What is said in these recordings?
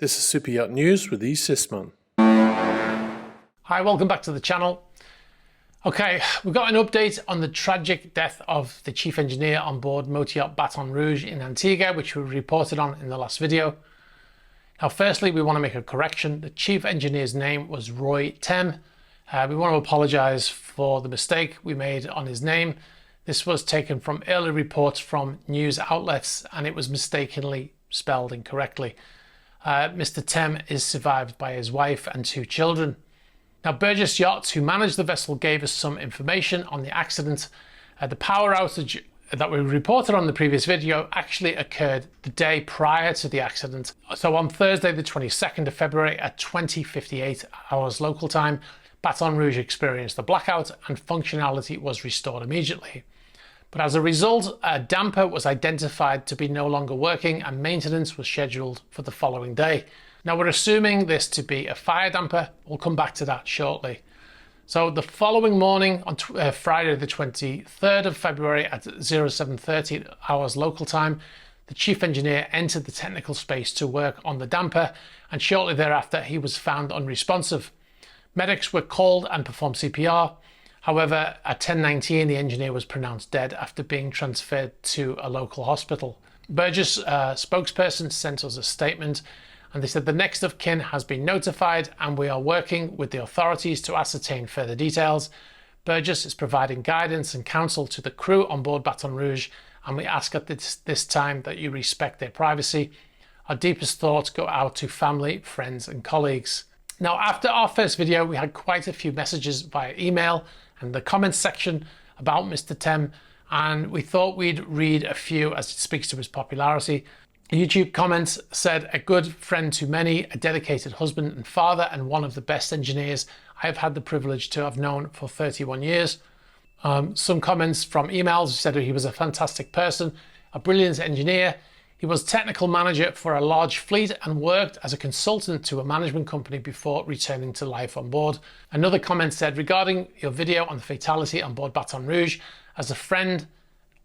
This is Super Yacht News with E. Sisman. Hi, welcome back to the channel. Okay, we've got an update on the tragic death of the chief engineer on board motor yacht Baton Rouge in Antigua, which we reported on in the last video. Now, firstly, we want to make a correction. The chief engineer's name was Roy Tem. We want to apologize for the mistake we made on his name. This was taken from early reports from news outlets and it was mistakenly spelled incorrectly. Mr. Tem is survived by his wife and 2 children. Now, Burgess Yachts, who managed the vessel, gave us some information on the accident. The power outage that we reported on the previous video actually occurred the day prior to the accident. So on Thursday, the 22nd of February at 20:58 hours local time, Baton Rouge experienced a blackout and functionality was restored immediately. But as a result, a damper was identified to be no longer working and maintenance was scheduled for the following day. Now, we're assuming this to be a fire damper. We'll come back to that shortly. So the following morning on Friday the 23rd of February at 07:30 hours local time, the chief engineer entered the technical space to work on the damper, and shortly thereafter he was found unresponsive. Medics were called and performed CPR. However, at 10:19, the engineer was pronounced dead after being transferred to a local hospital. Burgess spokesperson sent us a statement and they said the next of kin has been notified and we are working with the authorities to ascertain further details. Burgess is providing guidance and counsel to the crew on board Baton Rouge, and we ask at this time that you respect their privacy. Our deepest thoughts go out to family, friends and colleagues. Now, after our first video, we had quite a few messages via email and the comments section about Mr. Tem, and we thought we'd read a few as it speaks to his popularity. YouTube comments said, "A good friend to many, a dedicated husband and father, and one of the best engineers I have had the privilege to have known for 31 years. Some comments from emails said he was a fantastic person, a brilliant engineer. He was technical manager for a large fleet and worked as a consultant to a management company before returning to life on board." Another comment said, "Regarding your video on the fatality on board Baton Rouge, as a friend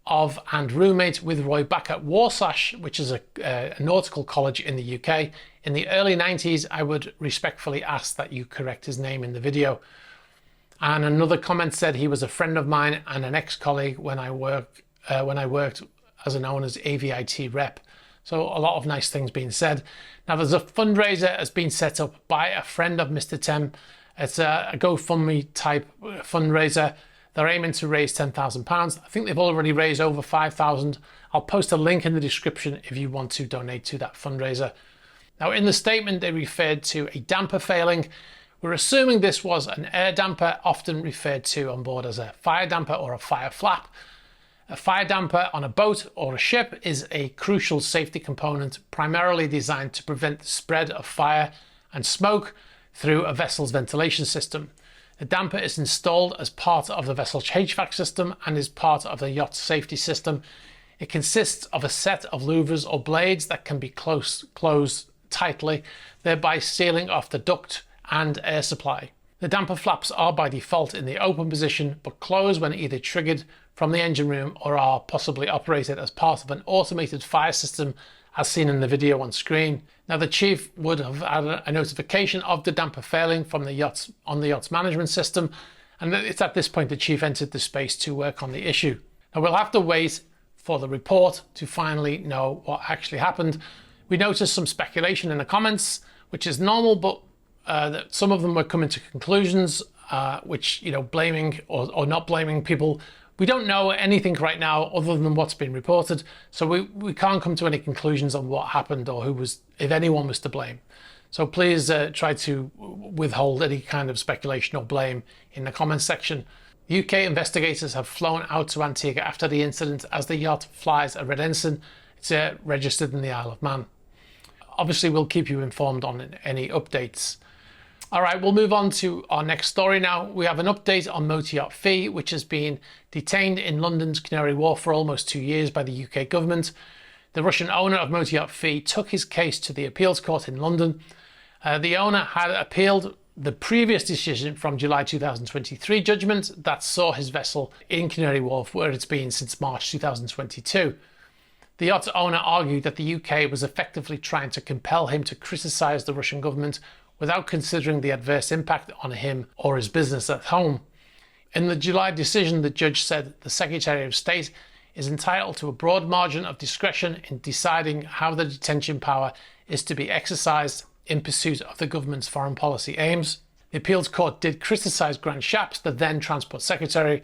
of and roommate with Roy back at Warsash, which is a nautical college in the UK, in the early 90s, I would respectfully ask that you correct his name in the video." And another comment said, "He was a friend of mine and an ex-colleague when I worked as an owner's AVIT rep." So a lot of nice things being said. Now, there's a fundraiser that's been set up by a friend of Mr. Tem. It's a GoFundMe type fundraiser. They're aiming to raise £10,000. I think they've already raised over 5,000. I'll post a link in the description if you want to donate to that fundraiser. Now, in the statement, they referred to a damper failing. We're assuming this was an air damper, often referred to on board as a fire damper or a fire flap. A fire damper on a boat or a ship is a crucial safety component, primarily designed to prevent the spread of fire and smoke through a vessel's ventilation system. The damper is installed as part of the vessel's HVAC system and is part of the yacht's safety system. It consists of a set of louvers or blades that can be closed tightly, thereby sealing off the duct and air supply. The damper flaps are by default in the open position, but close when either triggered from the engine room or are possibly operated as part of an automated fire system, as seen in the video on screen. Now, the chief would have had a notification of the damper failing from the yacht's management system, and it's at this point the chief entered the space to work on the issue. Now, we'll have to wait for the report to finally know what actually happened. We noticed some speculation in the comments, which is normal, but that some of them were coming to conclusions, which, blaming or not blaming people. We don't know anything right now other than what's been reported, so we can't come to any conclusions on what happened or if anyone was to blame. So please try to withhold any kind of speculation or blame in the comments section. UK investigators have flown out to Antigua after the incident as the yacht flies a red ensign. It's registered in the Isle of Man. Obviously, we'll keep you informed on any updates. All right, we'll move on to our next story now. We have an update on Motor Yacht Fee, which has been detained in London's Canary Wharf for almost 2 years by the UK government. The Russian owner of Motor Yacht Fee took his case to the appeals court in London. The owner had appealed the previous decision from July 2023 judgment that saw his vessel in Canary Wharf, where it's been since March 2022. The yacht's owner argued that the UK was effectively trying to compel him to criticise the Russian government without considering the adverse impact on him or his business at home. In the July decision, the judge said the Secretary of State is entitled to a broad margin of discretion in deciding how the detention power is to be exercised in pursuit of the government's foreign policy aims. The appeals court did criticise Grant Shapps, the then Transport Secretary.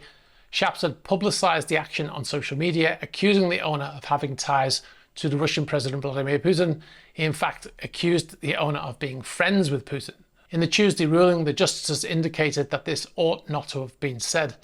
Shapps had publicised the action on social media, accusing the owner of having ties to the Russian President Vladimir Putin. He in fact accused the owner of being friends with Putin. In the Tuesday ruling, the justices indicated that this ought not to have been said.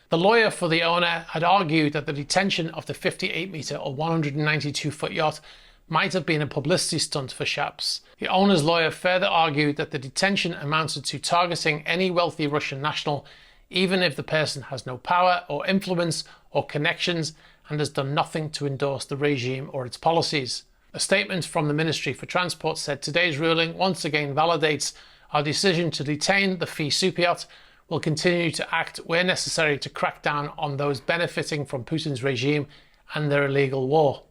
The lawyer for the owner had argued that the detention of the 58-metre or 192-foot yacht might have been a publicity stunt for Shapps. The owner's lawyer further argued that the detention amounted to targeting any wealthy Russian national, even if the person has no power or influence or connections and has done nothing to endorse the regime or its policies. A statement from the Ministry for Transport said today's ruling once again validates our decision to detain the fee superyacht. Will continue to act where necessary to crack down on those benefiting from Putin's regime and their illegal war.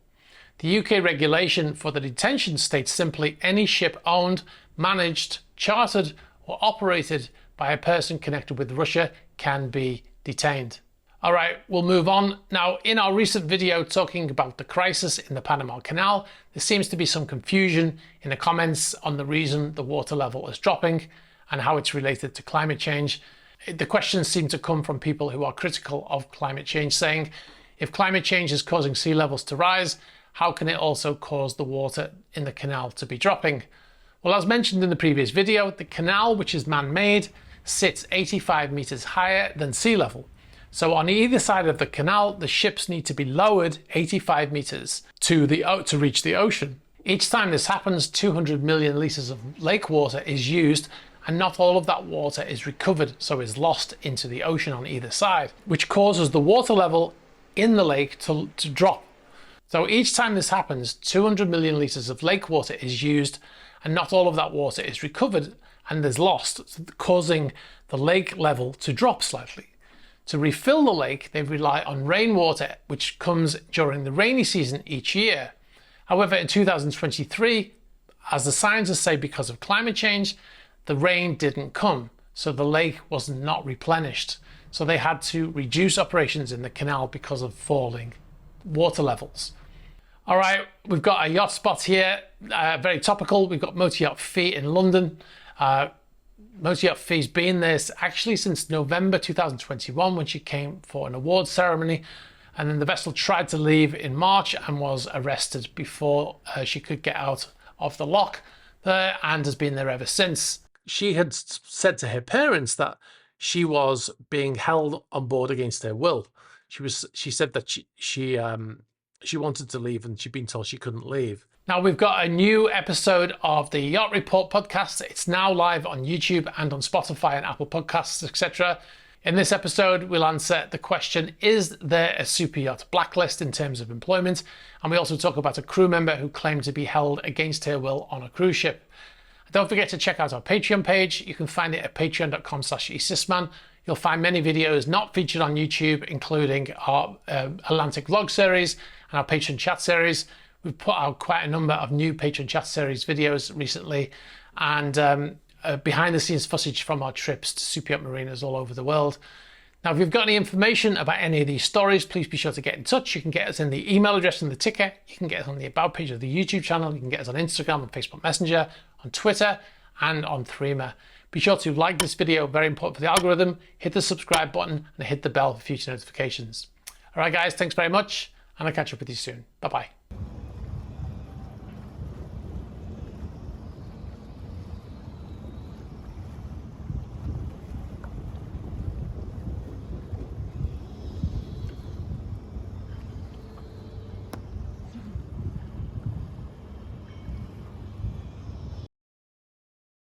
The UK regulation for the detention states simply any ship owned, managed, chartered or operated by a person connected with Russia can be detained. All right, we'll move on. Now, in our recent video talking about the crisis in the Panama Canal, there seems to be some confusion in the comments on the reason the water level is dropping and how it's related to climate change. The questions seem to come from people who are critical of climate change, saying, if climate change is causing sea levels to rise, how can it also cause the water in the canal to be dropping? Well, as mentioned in the previous video, the canal, which is man-made, sits 85 meters higher than sea level. So on either side of the canal, the ships need to be lowered 85 meters to reach the ocean. Each time this happens, 200 million liters of lake water is used, and not all of that water is recovered, so is lost into the ocean on either side, which causes the water level in the lake to drop. So each time this happens, 200 million liters of lake water is used, and not all of that water is recovered and is lost, causing the lake level to drop slightly. To refill the lake, they rely on rainwater, which comes during the rainy season each year. However, in 2023, as the scientists say, because of climate change, the rain didn't come, so the lake was not replenished. So they had to reduce operations in the canal because of falling water levels. All right, we've got a yacht spot here, very topical. We've got Motor Yacht Fee in London. Motor Yacht Fee's been there actually since November 2021 when she came for an awards ceremony. And then the vessel tried to leave in March and was arrested before she could get out of the lock there, and has been there ever since. She had said to her parents that she was being held on board against her will. She said that she wanted to leave and she'd been told she couldn't leave. Now we've got a new episode of the Yacht Report podcast. It's now live on YouTube and on Spotify and Apple Podcasts, etc. In this episode, we'll answer the question, is there a super yacht blacklist in terms of employment? And we also talk about a crew member who claimed to be held against her will on a cruise ship. Don't forget to check out our Patreon page. You can find it at patreon.com/esysman. You'll find many videos not featured on YouTube, including our Atlantic vlog series and our Patreon chat series. We've put out quite a number of new Patreon chat series videos recently, and behind the scenes footage from our trips to super yacht marinas all over the world. Now, if you've got any information about any of these stories, please be sure to get in touch. You can get us in the email address in the ticker. You can get us on the About page of the YouTube channel. You can get us on Instagram and Facebook Messenger, on Twitter, and on Threema. Be sure to like this video, very important for the algorithm. Hit the subscribe button and hit the bell for future notifications. All right, guys, thanks very much, and I'll catch up with you soon. Bye-bye.